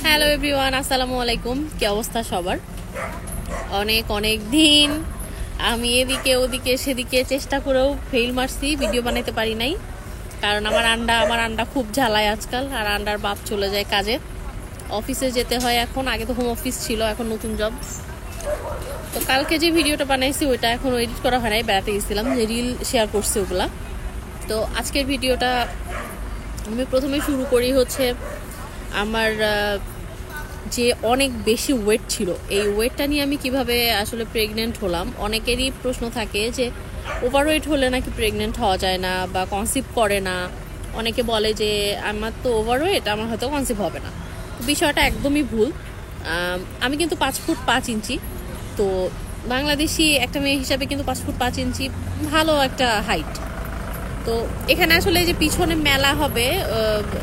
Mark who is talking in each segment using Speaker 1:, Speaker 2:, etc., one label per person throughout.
Speaker 1: Hello everyone, আসসালামু আলাইকুম। কি অবস্থা সবার? অনেক অনেক দিন আমি এদিকে ওদিকে সেদিকে চেষ্টা করেও ফেল মারছি, ভিডিও বানাইতে পারি নাই। কারণ আমার আন্ডা খুব ঝালায় আজকাল। আর আন্ডার বাপ চলে যায় কাজে, অফিসে যেতে হয় এখন। আগে তো হোম অফিস ছিল, এখন নতুন জব। তো কালকে যে ভিডিওটা বানাইছি ওইটা এখন এডিট করা হয় নাই, বেড়াতে গেছিলাম, যে রিল শেয়ার করছি ওগুলা। তো আজকের ভিডিওটা আমি প্রথমে শুরু করি হচ্ছে আমার যে অনেক বেশি ওয়েট ছিল, এই ওয়েটটা নিয়ে আমি কিভাবে আসলে প্রেগনেন্ট হলাম। অনেকেরই প্রশ্ন থাকে যে ওভারওয়েট হলে নাকি প্রেগনেন্ট হওয়া যায় না বা কনসিভ করে না। অনেকে বলে যে আমার তো ওভারওয়েট, আমার হয়তো কনসিভ হবে না। বিষয়টা একদমই ভুল। আমি কিন্তু 5 ফুট 5 ইঞ্চি। তো বাংলাদেশি একটা মেয়ে হিসাবে কিন্তু 5 ফুট 5 ইঞ্চি ভালো একটা হাইট। তো এখানে আসলে যে পিছনে মেলা হবে,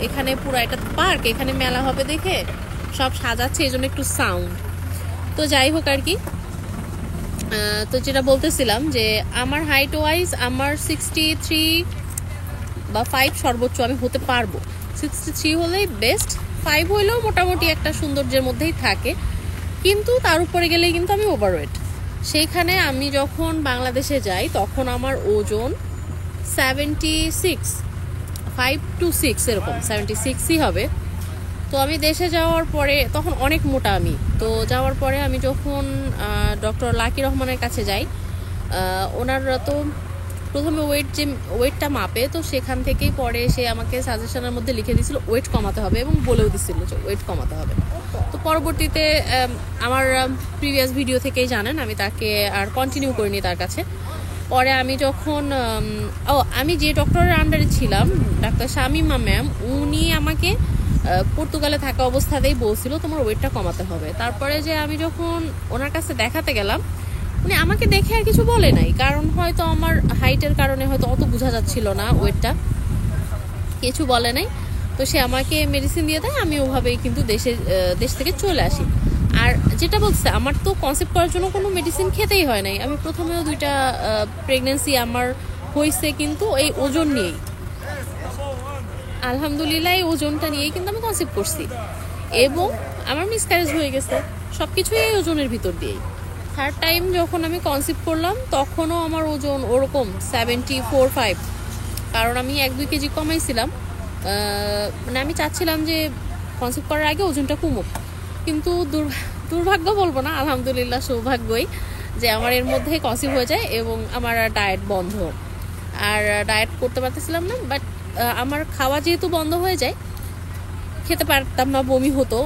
Speaker 1: এখানে পুরো একটা পার্ক, এখানে মেলা হবে দেখে সব সাজাচ্ছে, এই জন্য একটু সাউন্ড। তো যাই হোক আর কি, তো যেটা বলতেছিলাম যে আমার হাইট ওয়াইজ আমার 63 বা 5 সর্বোচ্চ আমি হতে পারবো। 63 হলেই বেস্ট, 5 হইলেও মোটামুটি একটা সৌন্দর্যের মধ্যেই থাকে। কিন্তু তার উপরে গেলেই কিন্তু আমি ওভারওয়েট। সেইখানে আমি যখন বাংলাদেশে যাই তখন আমার ওজন 76, 5 to 6 এরকম 76ই হবে। তো আমি দেশে যাওয়ার পরে তখন অনেক মোটা আমি। তো যাওয়ার পরে আমি যখন ডক্টর লাকি রহমানের কাছে যাই, ওনারা তো প্রথমে ওয়েটটা মাপে, তো সেখান থেকেই পরে সে আমাকে সাজেশনের মধ্যে লিখে দিয়েছিল ওয়েট কমাতে হবে এবং বলেও দিচ্ছিল যে ওয়েট কমাতে হবে। তো পরবর্তীতে আমার প্রিভিয়াস ভিডিও থেকেই জানেন আমি তাকে আর কন্টিনিউ করিনি তার কাছে। পরে আমি যখন আমি যে ডক্টরের আন্ডারে ছিলাম, ডাক্তার শামিমা ম্যাম, উনি আমাকে পর্তুগালে থাকা অবস্থাতেই বলছিল তোমার ওয়েটটা কমাতে হবে। তারপরে যে আমি যখন ওনার কাছে দেখাতে গেলাম, উনি আমাকে দেখে আর কিছু বলে নাই, কারণ হয়তো আমার হাইটের কারণে হয়তো অত বোঝা যাচ্ছিল না ওয়েটটা, কিছু বলে নাই। তো সে আমাকে মেডিসিন দিয়ে দেয়, আমি ওভাবেই কিন্তু দেশ থেকে চলে আসি। আর যেটা বলছে, আমার তো কনসেপ্ট করার জন্য কোনো মেডিসিন খেতেই হয় নাই। আমি প্রথমেও 2টা প্রেগনেন্সি আমার হয়েছে কিন্তু এই ওজন নিয়েই, আলহামদুলিল্লাহ এই ওজনটা নিয়েই কিন্তু আমি কনসেপ্ট করছি। এবং আমার মিসক্যারেজ হয়ে গেছে, সব কিছুই এই ওজনের ভিতর দিয়েই। থার্ড টাইম যখন আমি কনসেপ্ট করলাম তখনও আমার ওজন ওরকম 74-5, কারণ আমি 1-2 কেজি কমাইছিলাম। মানে আমি চাচ্ছিলাম যে কনসেপ্ট করার আগে ওজনটা কমুক। কিন্তু দুর্ভাগ্য বলবো না, আলহামদুলিল্লাহ সৌভাগ্যই যে আমার এর মধ্যে কনসিভ হয়ে যায় এবং আমার ডায়েট বন্ধ। আর ডায়েট করতে পারতেছিলাম না, বাট আমার খাওয়া যেহেতু বন্ধ হয়ে যায়, খেতে পারতাম না, বমি হতো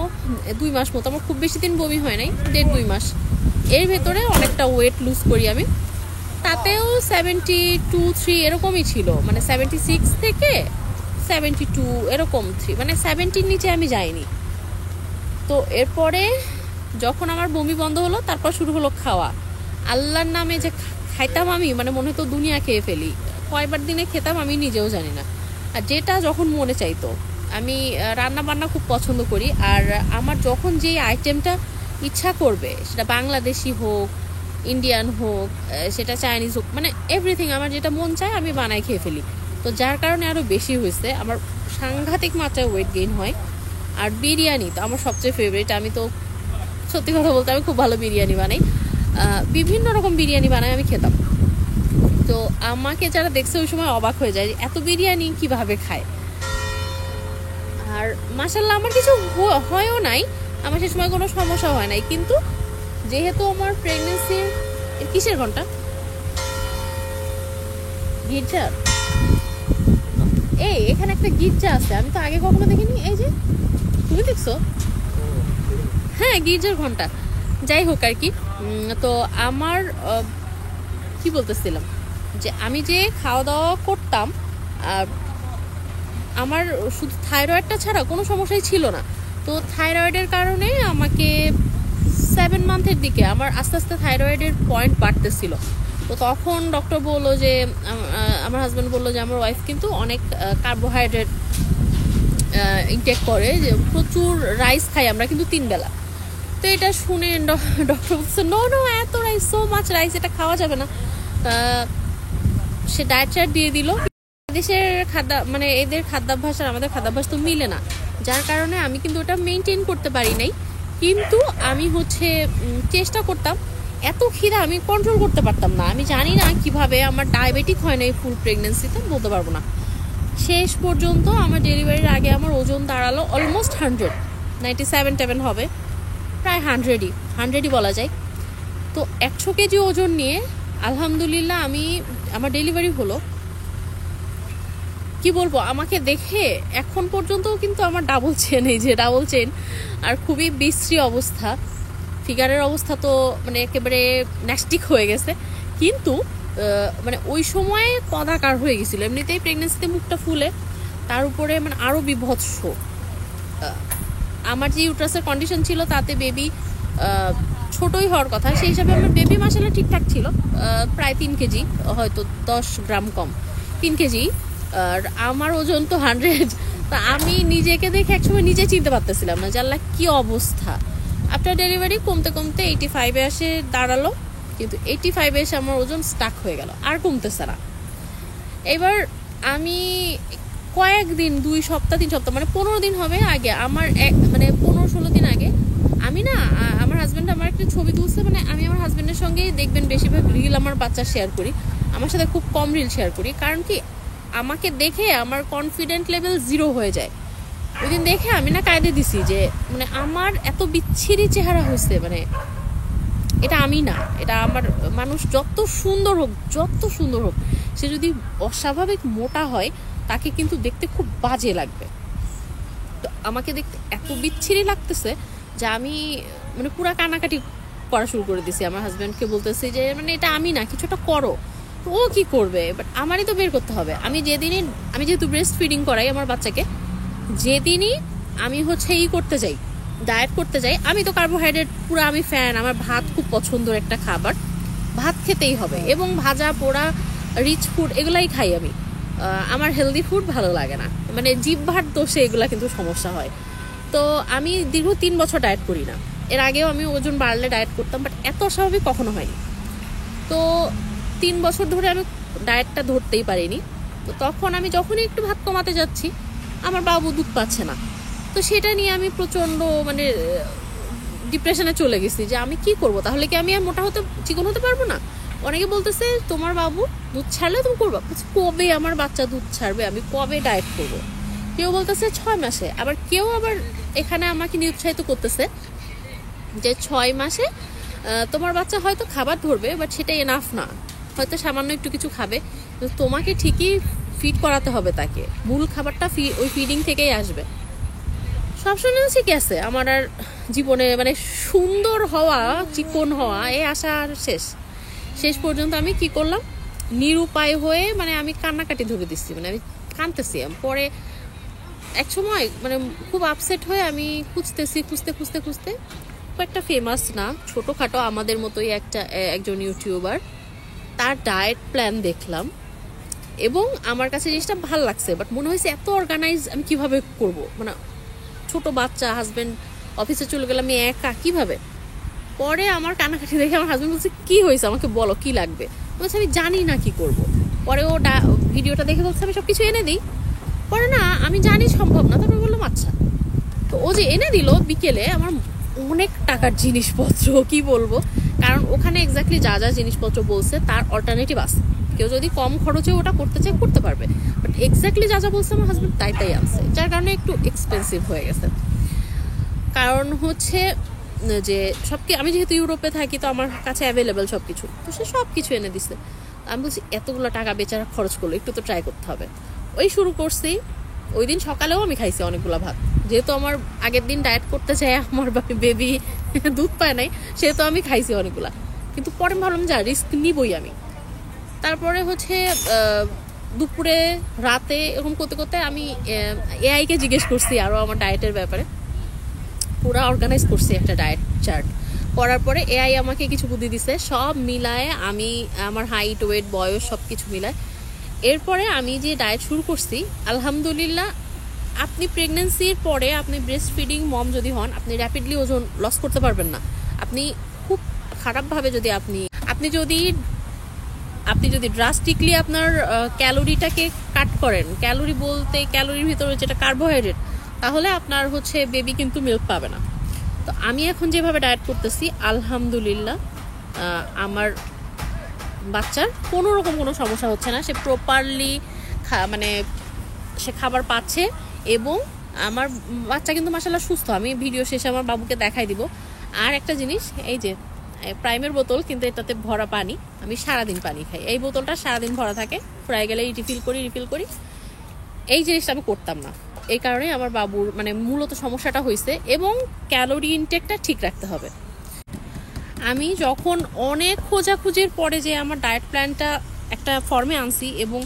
Speaker 1: 2 মাস মতো। আমার খুব বেশি দিন বমি হয় নাই, 1.5-2 মাস। এর ভেতরে অনেকটা ওয়েট লুজ করি আমি, তাতেও 72-3 এরকমই ছিল, মানে 76 থেকে 72 এরকম 3, মানে 70-র নিচে আমি যাইনি। তো এরপরে যখন আমার বমি বন্ধ হলো, তারপর শুরু হলো খাওয়া। আল্লাহর নামে যে খাইতাম আমি, মানে মনে হতো দুনিয়া খেয়ে ফেলি। কয়বার দিনে খেতাম আমি নিজেও জানি না। আর যেটা যখন মনে চাইতো, আমি রান্না বান্না খুব পছন্দ করি। আর আমার যখন যেই আইটেমটা ইচ্ছা করবে, সেটা বাংলাদেশি হোক, ইন্ডিয়ান হোক, সেটা চাইনিজ হোক, মানে এভরিথিং আমার যেটা মন চায় আমি বানাই খেয়ে ফেলি। তো যার কারণে আরও বেশি হয়েছে, আমার সাংঘাতিক মাত্রায় ওয়েট গেইন হয়। আর বিরিয়ানি তো আমার সবচেয়ে ফেভারিট। আমি তো সত্যি কথা বলতে আমি খুব ভালো বিরিয়ানি বানাই, বিভিন্ন রকম বিরিয়ানি বানাই, আমি খেতাম। তো আমাকে যারা দেখছে ওই সময় অবাক হয়ে যায় এত বিরিয়ানি কিভাবে খায়। আর মাশাআল্লাহ আমার কিছু হয়ও নাই, আমার সে সময় কোনো সমস্যা হয় নাই। কিন্তু যেহেতু আমার প্রেগনেন্সির কিসের ঘন্টা, গির্জার, এই এখানে একটা গির্জা আছে, আমি তো আগে কখনো দেখিনি। এই যে তুমি দেখছো, হ্যাঁ গির্জার ঘন্টা। যাই হোক আর কি, তো আমার কি বলতেছিলাম, যে আমি যে খাওয়া দাওয়া করতাম, আমার শুধু থাইরয়েডটা ছাড়া কোনো সমস্যাই ছিল না। তো থাইরয়েডের কারণে আমাকে 7 মান্থের দিকে আমার আস্তে আস্তে থাইরয়েডের পয়েন্ট বাড়তেছিল। তো তখন ডক্টর বললো যে, আমার হাজব্যান্ড বললো যে আমার ওয়াইফ কিন্তু অনেক কার্বোহাইড্রেট ইনটেক করে, যে প্রচুর রাইস খাই আমরা কিন্তু 3 বেলা। তো এটা শুনে ডক্টর বলছে নো নো, এত রাইস, সো মাছ রাইস, এটা খাওয়া যাবে না। সে ডায়েট চার্ট দিয়ে দিল। দেশের খাদ্য, মানে এদের খাদ্যাভ্যাস আর আমাদের খাদ্যাভ্যাস তো মিলে না। যার কারণে আমি কিন্তু ওটা মেনটেন করতে পারি নাই। কিন্তু আমি হচ্ছে চেষ্টা করতাম, এত খিদা আমি কন্ট্রোল করতে পারতাম না। আমি জানি না কিভাবে আমার ডায়াবেটিক হয় না এই ফুল প্রেগনেন্সিতে, বলতে পারবো না। শেষ পর্যন্ত আমার ডেলিভারির আগে আমার ওজন দাঁড়ালো অলমোস্ট 100, 97 হবে, প্রায় 100ই বলা যায়। তো 100 কেজি ওজন নিয়ে আলহামদুলিল্লাহ আমার ডেলিভারি হলো। কি বলবো, আমাকে দেখে এখন পর্যন্ত কিন্তু আমার ডাবল চেন, আর খুবই বিশ্রী অবস্থা। ফিগারের অবস্থা তো মানে একেবারে ন্যাস্টিক হয়ে গেছে। কিন্তু মানে ওই সময় কদাকার হয়ে গেছিল, এমনিতেই প্রেগনেন্সিতে মুখটা ফুলে, তার উপরে মানে আরও বিভৎস। আমার যে ইউট্রাসের কন্ডিশন ছিল তাতে বেবি ছোটই হওয়ার কথা, সেই হিসাবে আমার বেবি মাসাল্লাহ ঠিকঠাক ছিল, প্রায় 3 কেজি, হয়তো 10 গ্রাম কম, 3 কেজি। আর আমার ওজন তো 100। তা আমি নিজেকে দেখে একসময় নিজে চিনতে পারতেছিলাম না যে আল্লাহ কি অবস্থা। আফটার ডেলিভারি কমতে কমতে 85-এ এসে দাঁড়ালো, কিন্তু 85-এ এসে আমার ওজন স্টাক হয়ে গেল, আর কমতেছে না। এবার আমি কয়েকদিন, 2 সপ্তাহ 3 সপ্তাহ মানে 15 দিন হবে আগে, আমার মানে 15-16 দিন আগে আমি না, আমার হাজব্যান্ড আমার একটা ছবি তুলছে, মানে আমি আমার হাজব্যান্ডের সঙ্গে দেখবেন বেশিরভাগ রিল আমার বাচ্চা শেয়ার করি, আমার সাথে খুব কম রিল শেয়ার করি, কারণ কি আমাকে দেখে আমার কনফিডেন্ট লেভেল 0 হয়ে যায়। ওই দিন দেখে আমি না কায়দে দিছি যে মানে আমার এত বিচ্ছিরি চেহারা হয়েছে, মানে এটা আমি না, এটা আমার মানুষ যত সুন্দর হোক সে যদি অস্বাভাবিক মোটা হয় তাকে কিন্তু দেখতে খুব বাজে লাগবে। তো আমাকে দেখতে এত বিচ্ছিরি লাগতেছে যে আমি মানে পুরা কানাকাটি করা শুরু করে দিছি। আমার হাজব্যান্ডকে বলতেছি যে মানে এটা আমি না, কিছুটা করো। তো ও কি করবে, বাট আমারই তো বের করতে হবে। আমি যেহেতু ব্রেস্ট ফিডিং করাই আমার বাচ্চাকে, যেদিনই আমি হচ্ছে ডায়েট করতে যাই, আমি তো কার্বোহাইড্রেট পুরো আমি ফ্যান, আমার ভাত খুব পছন্দের একটা খাবার, ভাত খেতেই হবে, এবং ভাজা পোড়া রিচ ফুড এগুলাই খাই আমি। আমার হেলদি ফুড ভালো লাগে না, মানে জিহ্বার দোষে এগুলা কিন্তু সমস্যা হয়। তো আমি দীর্ঘ 3 বছর ডায়েট করি না। এর আগেও আমি ওজন বাড়লে ডায়েট করতাম, বাট এত অস্বাভাবিক কখনো হয়নি। তো 3 বছর ধরে আমি ডায়েটটা ধরতেই পারিনি। তো তখন আমি যখনই একটু ভাত কমাতে যাচ্ছি, আমার বাবু দুধ পাচ্ছে না। তো সেটা নিয়ে আমি প্রচণ্ড মানে ডিপ্রেশনে চলে গেছি যে আমি কি করব, তাহলে কি আমি আর চিকন হতে পারবো না? অনেকে বলতেছে তোমার বাবু দুধ ছাড়লে তুমি করবা, কবে আমার বাচ্চা দুধ ছাড়বে, আমি কবে ডায়েট করব? কেউ বলতেছে 6 মাসে, আবার কেউ এখানে আমাকে নিরুৎসাহিত করতেছে যে 6 মাসে তোমার বাচ্চা হয়তো খাবার ধরবে, বাট সেটা এনাফ না, হয়তো সামান্য একটু কিছু খাবে, তোমাকে ঠিকই ফিড করাতে হবে তাকে, মূল খাবারটা ওই ফিডিং থেকেই আসবে। সব শুনে ঠিক আছে, আমার আর জীবনে মানে সুন্দর হওয়া, চিকন হওয়া এই আশা আর শেষ পর্যন্ত আমি কি করলাম, নিরুপায় হয়ে মানে আমি কান্নাকাটি ধরে দিচ্ছি, মানে আমি কাঁদতেছি। পরে এক সময় মানে খুব আপসেট হয়ে আমি খুঁজতে একটা ফেমাস না, ছোটোখাটো আমাদের মতোই একজন ইউটিউবার, তার ডায়েট প্ল্যান দেখলাম, এবং আমার কাছে জিনিসটা ভালো লাগছে, বাট মনে হয়েছে এত অর্গানাইজ আমি কিভাবে করব, মানে ছোট বাচ্চা, হাজব্যান্ড অফিসে চলে গেলাম, আমি একা কিভাবে। পরে আমার কানাকাটি দেখে আমার হাজব্যান্ড বলছে কি হয়েছে, আমাকে বলো কি লাগবে। বলছে আমি জানি না কি করব। পরে ও ভিডিওটা দেখে বলছে আমি সব কিছু এনে দিই। পরে না আমি জানি সম্ভব না, তারপরে বললাম আচ্ছা। তো ও যে এনে দিল বিকেলে আমার অনেক টাকার জিনিসপত্র, কি বলবো, কারণ ওখানে এক্স্যাক্টলি যা যা জিনিসপত্র বলছে তার অল্টারনেটিভ আছে, কেউ যদি কম খরচে ওটা করতে চায় করতে পারবে, বাট এক্স্যাক্টলি যা যা বলছে আমার হাজব্যান্ড তাই আনছে, যার কারণে একটু এক্সপেন্সিভ হয়ে গেছে। কারণ হচ্ছে যে আমি যেহেতু ইউরোপে থাকি, তো আমার কাছে অ্যাভেলেবেল সব কিছু, তো সে সব কিছু এনে দিছে। আমি বলছি এতগুলো টাকা বেচারা খরচ করলো, একটু তো ট্রাই করতে হবে। ওই শুরু করছি। ওই দিন সকালেও আমি খাইছি অনেকগুলো ভাত, যেহেতু আমার আগের দিন ডায়েট করতে চাই, আমার বেবি দুধ পায় নাই, সেহেতু আমি খাইছি অনেকগুলা। কিন্তু পরে ভাবলাম যা রিস্ক নিবই আমি। তারপরে হচ্ছে দুপুরে রাতে এরকম করতে করতে আমি এআইকে জিজ্ঞেস করছি আরও আমার ডায়েটের ব্যাপারে, পুরো অর্গানাইজ করছি একটা ডায়েট চার্ট। করার পরে এআই আমাকে কিছু বুদ্ধি দিছে, সব মিলায় আমি আমার হাইট, ওয়েট, বয়স সব কিছু মিলায় এরপরে আমি যে ডায়েট শুরু করছি, আলহামদুলিল্লাহ। আপনি প্রেগনেন্সির পরে আপনি ব্রেস্ট ফিডিং মম যদি হন, আপনি র্যাপিডলি ওজন লস করতে পারবেন না। আপনি খুব খারাপভাবে যদি আপনি যদি ড্রাস্টিকলি আপনার ক্যালোরিটাকে কাট করেন, ক্যালোরি বলতে ক্যালোরির ভিতরে যেটা কার্বোহাইড্রেট, তাহলে আপনার হচ্ছে বেবি কিন্তু মিল্ক পাবে না। তো আমি এখন যেভাবে ডায়েট করতেছি আলহামদুলিল্লাহ আমার বাচ্চার কোনো রকম কোনো সমস্যা হচ্ছে না, সে প্রপারলি মানে সে খাবার পাচ্ছে এবং আমার বাচ্চা কিন্তু মাশাআল্লাহ সুস্থ। আমি ভিডিও শেষে আমার বাবুকে দেখাই দিব। আর একটা জিনিস, এই যে প্রাইমের বোতল, কিন্তু এটাতে ভরা পানি, আমি সারাদিন পানি খাই। এই বোতলটা সারাদিন ভরা থাকে, ফুরাই গেলেই রিফিল করি। এই জিনিসটা আমি করতাম না, এই কারণে আমার বাবুর মানে মূলত সমস্যাটা হয়েছে। এবং ক্যালোরি ইনটেকটা ঠিক রাখতে হবে। আমি যখন অনেক খোঁজাখুঁজির পরে যে আমার ডায়েট প্ল্যানটা একটা ফর্মে আনছি এবং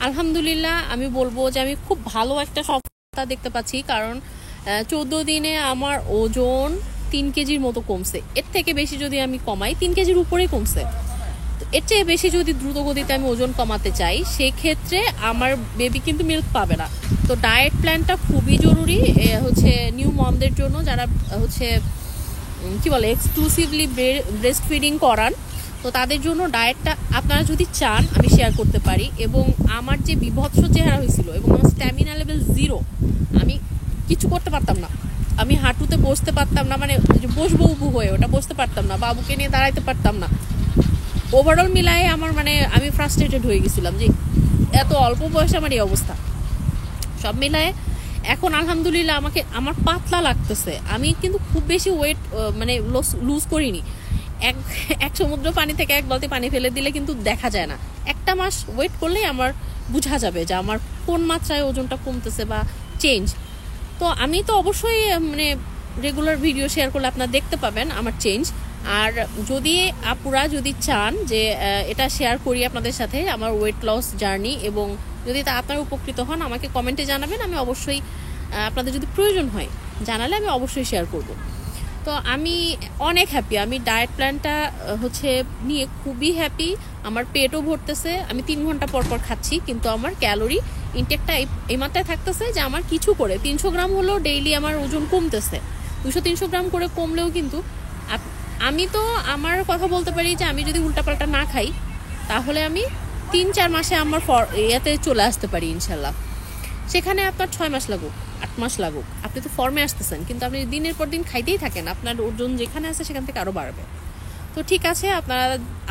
Speaker 1: আলহামদুলিল্লাহ আমি বলবো যে আমি খুব ভালো একটা সফলতা দেখতে পাচ্ছি। কারণ 14 দিনে আমার ওজন 3 কেজির মতো কমছে। এর থেকে বেশি যদি আমি কমাই, 3 কেজির উপরেই কমছে। এর চেয়ে বেশি যদি দ্রুত গতিতে আমি ওজন কমাতে চাই, সেক্ষেত্রে আমার বেবি কিন্তু মিল্ক পাবে না। তো ডায়েট প্ল্যানটা খুবই জরুরি হচ্ছে নিউ মমদের জন্য, যারা হচ্ছে কি বলে এক্সক্লুসিভলি ব্রেস্ট ফিডিং করান। তো তাদের জন্য ডায়েটটা আপনারা যদি চান আমি শেয়ার করতে পারি। এবং আমার যে বিভৎস চেহারা হয়েছিল এবং আমার স্ট্যামিনা লেভেল 0, আমি কিছু করতে পারতাম না, আমি হাঁটুতে বসতে পারতাম না, মানে বসবো উবু হয়ে ওটা বসতে পারতাম না, বাবুকে নিয়ে দাঁড়াইতে পারতাম না। ওভারঅল মিলায়ে আমার মানে আমি ফ্রাস্ট্রেটেড হয়ে গেছিলাম যে এত অল্প বয়সে আমার এই অবস্থা। সব মিলায়ে এখন আলহামদুলিল্লাহ আমাকে আমার পাতলা লাগতেছে। আমি কিন্তু খুব বেশি ওয়েট মানে লুজ করিনি। এক সমুদ্র পানি থেকে এক বালতি পানি ফেলে দিলে কিন্তু দেখা যায় না। একটা মাস ওয়েট করলেই আমার বোঝা যাবে যে আমার কোন মাত্রায় ওজনটা কমতেছে বা চেঞ্জ। তো আমি তো অবশ্যই মানে রেগুলার ভিডিও শেয়ার করলে আপনারা দেখতে পাবেন আমার চেঞ্জ। আর যদি আপুরা যদি চান যে এটা শেয়ার করি আপনাদের সাথে আমার ওয়েট লস জার্নি, এবং যদি তা আপনারা উপকৃত হন আমাকে কমেন্টে জানাবেন। আমি অবশ্যই আপনাদের যদি প্রয়োজন হয় জানালে আমি অবশ্যই শেয়ার করব। তো আমি অনেক হ্যাপি, আমি ডায়েট প্ল্যানটা হচ্ছে নিয়ে খুবই হ্যাপি। আমার পেটও ভরতেছে, আমি 3 ঘন্টা পর পর খাচ্ছি, কিন্তু আমার ক্যালোরি ইনটেকটা এই মাত্রায় থাকতেছে যে আমার কিছু করে 300 গ্রাম হলেও ডেইলি আমার ওজন কমতেছে। 200-300 গ্রাম করে কমলেও কিন্তু আমি তো আমার কথা বলতে পারি যে আমি যদি উল্টাপাল্টা না খাই তাহলে আমি 3-4 মাসে আমার ইয়েতে চলে আসতে পারি ইনশাল্লাহ। সেখানে আপনার 6 মাস লাগুক, 8 মাস লাগুক, আপনি তো ফর্মে আসতেছেন, কিন্তু আপনি দিনের পর দিন খাইতেই থাকেন, আপনার ওজন যেখানে আছে সেখান থেকে আরও বাড়বে। তো ঠিক আছে,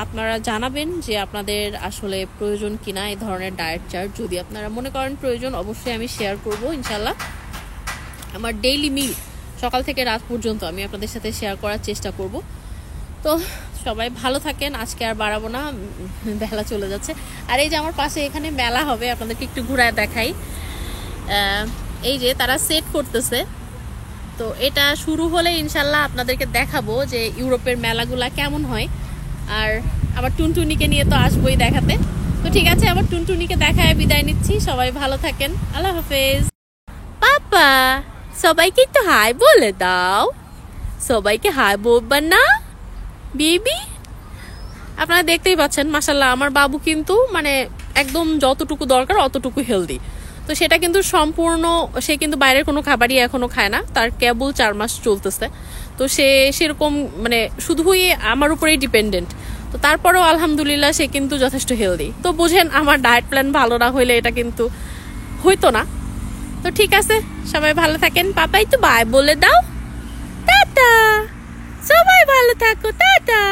Speaker 1: আপনারা জানাবেন যে আপনাদের আসলে প্রয়োজন কিনা এই ধরনের ডায়েট চার্ট। যদি আপনারা মনে করেন প্রয়োজন, অবশ্যই আমি শেয়ার করব ইনশাল্লাহ। আমার ডেইলি মিল সকাল থেকে রাত পর্যন্ত আমি আপনাদের সাথে শেয়ার করার চেষ্টা করব। তো সবাই ভালো থাকেন, আজকে আর বাড়াবো না, বেলা চলে যাচ্ছে। আর এই যে আমার পাশে এখানে মেলা হবে, আপনাদেরকে একটু ঘুরায় দেখাই। এই যে তারা সেট করতেছে, তো এটা শুরু হলে ইনশাল্লাহ আপনাদেরকে দেখাবো যে ইউরোপের মেলাগুলা কেমন হয়। আর আবার টুনটুনিকে নিয়ে তো আসবোই দেখাতে। তো ঠিক আছে, আবার টুনটুনিকে দেখায় বিদায় নিচ্ছি। সবাই ভালো থাকেন, আল্লাহ হাফেজ। পাপা সবাইকে একটু হাই বলে দাও, সবাইকে হাই বলবা না বেবি। আপনারা দেখতেই পাচ্ছেন মাশাআল্লাহ আমার বাবু কিন্তু মানে একদম যতটুকু দরকার অতটুকু হেলদি। তো সেটা কিন্তু সম্পূর্ণ, সে কিন্তু বাইরের কোনো খাবারই এখনো খায় না, তার কেবল 4 মাস চলতেছে। তো সে সেরকম মানে শুধুই আমার উপরেই ডিপেন্ডেন্ট। তো তারপরেও আলহামদুলিল্লাহ সে কিন্তু যথেষ্ট হেলদি। তো বুঝেন আমার ডায়েট প্ল্যান ভালো না হইলে এটা কিন্তু হইতো না। তো ঠিক আছে, সবাই ভালো থাকেন। পাপাই তো বাই বলে দাও, টাটা। সবাই ভালো থাকো, টাটা।